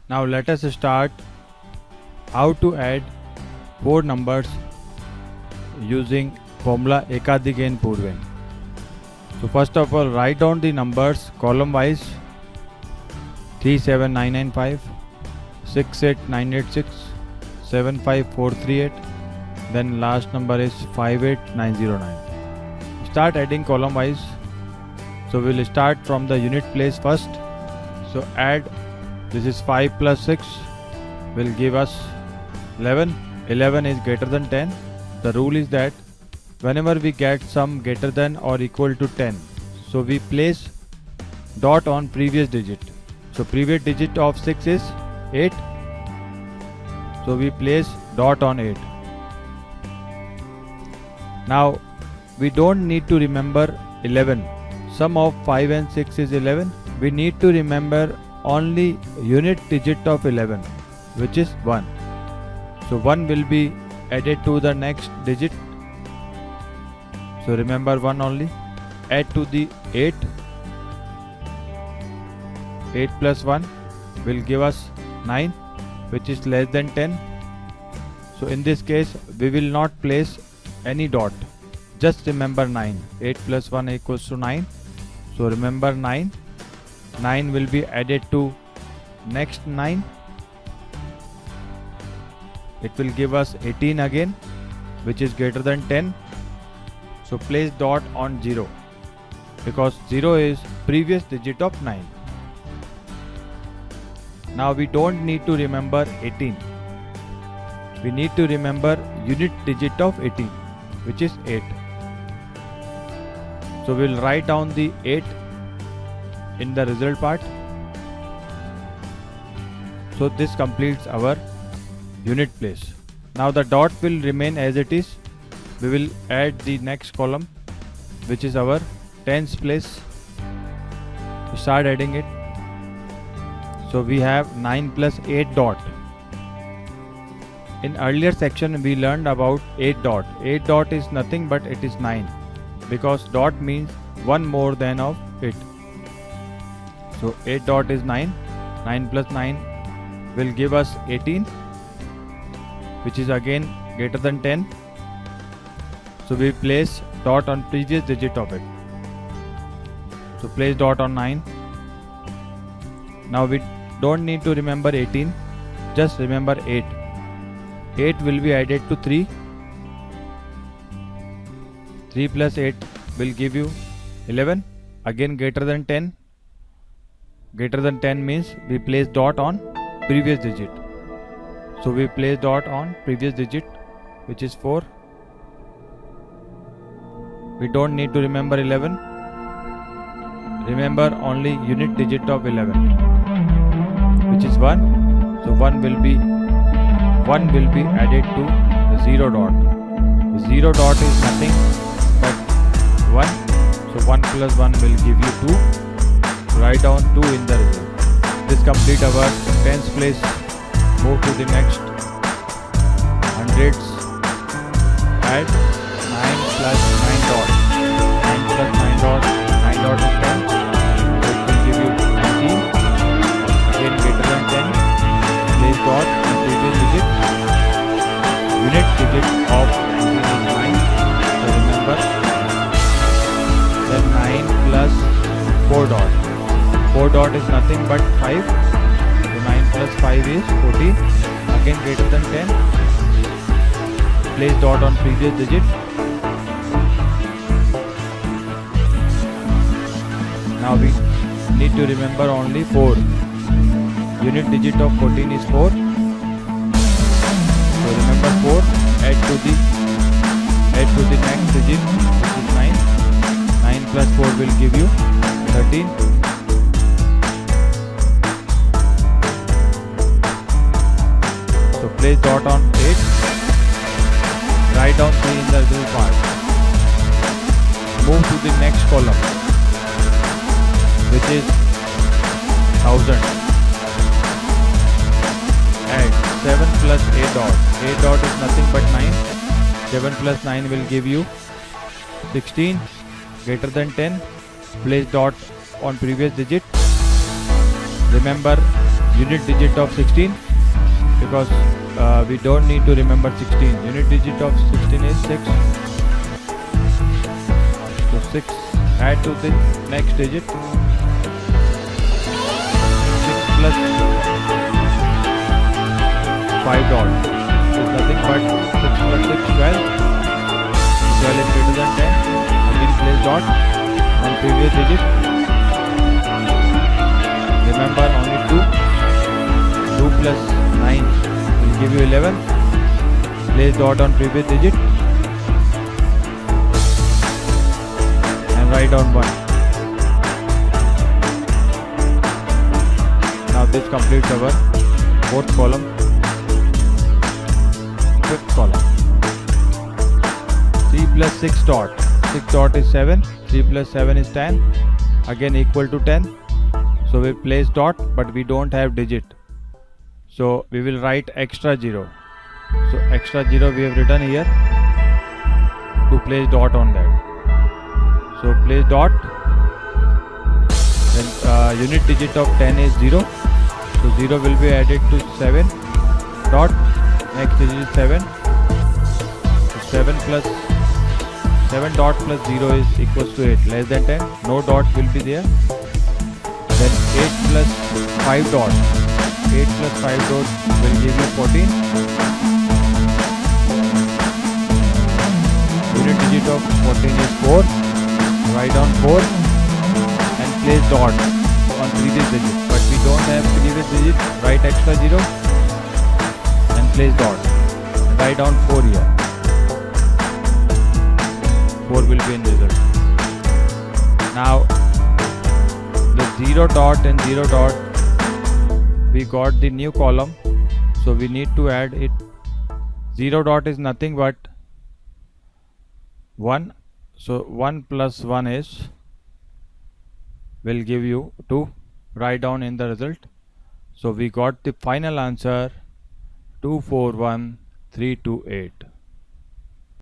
Now let us start how to add 4 numbers using formula Ekadigen Purven. So first of all, write down the numbers column wise: 37995, 68986, 75438, then last number is 58909. Start adding column wise. So we'll start from the unit place first. So add, this is 5 plus 6 will give us 11. 11 is greater than 10. The rule is that whenever we get some greater than or equal to 10, so we place dot on previous digit. So previous digit of 6 is 8. So we place dot on 8. Now we don't need to remember 11. Sum of 5 and 6 is 11. We need to remember only unit digit of 11, which is 1. So 1 will be added to the next digit. So remember 1 only. Add to the 8. 8 plus 1 will give us 9, which is less than 10. So in this case we will not place any dot. Just remember 9. 8 plus 1 equals to 9. So remember 9. 9 will be added to next 9. It will give us 18 again, which is greater than 10. So place dot on 0 because 0 is previous digit of 9. Now we don't need to remember 18. We need to remember unit digit of 18, which is 8. So we'll write down the 8 in the result part. So this completes our unit place. Now the dot will remain as it is. We will add the next column, which is our tens place. Start adding it. So we have 9 plus 8 dot. In earlier section we learned about 8 dot. 8 dot is nothing but it is 9, because dot means one more than of it. So 8 dot is 9. 9 plus 9 will give us 18, which is again greater than 10. So we place dot on previous digit of it. So place dot on 9. Now we don't need to remember 18. Just remember 8. 8 will be added to 3. 3 plus 8 will give you 11. Again greater than 10. Greater than 10 means we place dot on previous digit. So we place dot on previous digit, which is 4. We don't need to remember 11. Remember only unit digit of 11, which is 1. So 1 will be added to 0 dot. 0 dot is nothing but 1. So 1 plus 1 will give you 2. Write down 2 in the result. This complete our tens place. Move to the next hundreds. Add 9 plus 9 dot. 9 plus 9 dot. 9 dot is 10. So it will give you 19. Again greater than 10. Place dot on previous digit. Unit digit of 19 is 9. So remember. Then 9 plus 4 dot. 4 dot is nothing but 5. So 9 plus 5 is 14. Again greater than 10. Place dot on previous digit. Now we need to remember only 4. Unit digit of 14 is 4. So remember 4. Add to the next digit, which is 9. 9 plus 4 will give you 13. So place dot on 8. Write down 3 in the result part. Move to the next column, which is 1000. Add 7 plus 8 dot. 8 dot is nothing but 9. 7 plus 9 will give you 16. Greater than 10. Place dot on previous digit. Remember unit digit of 16, because we don't need to remember 16. Unit digit of 16 is 6. So 6, add to the next digit. 6 plus 5 dot is nothing but 6 plus 6, 12. 12 is greater than 10. Again place dot on previous digit. Remember only 2. 2 plus 9 will give you 11. Place dot on previous digit and write down 1. Now this completes our fourth column. Fifth column. 3 plus 6 dot. 6 dot is 7. 3 plus 7 is 10. Again equal to 10. So we place dot, but we don't have digit. So we will write extra 0. So extra 0 we have written here to place dot on that. So place dot. Then unit digit of 10 is 0. So 0 will be added to 7 dot. Next digit is 7. So 7 plus 7 dot plus 0 is equals to 8. Less than 10. No dot will be there. Then 8 plus 5 dot. 8 plus 5 dot will give you 14. Unit digit of 14 is 4. Write down 4 and place dot on previous digit. But we don't have previous digit. Write extra 0 and place dot. Write down 4 here. 4 will be in result. Now the 0 dot and 0 dot, we got the new column, so we need to add it. 0 dot is nothing but 1. So 1 plus 1 is, will give you 2. Write down in the result. So we got the final answer 241328.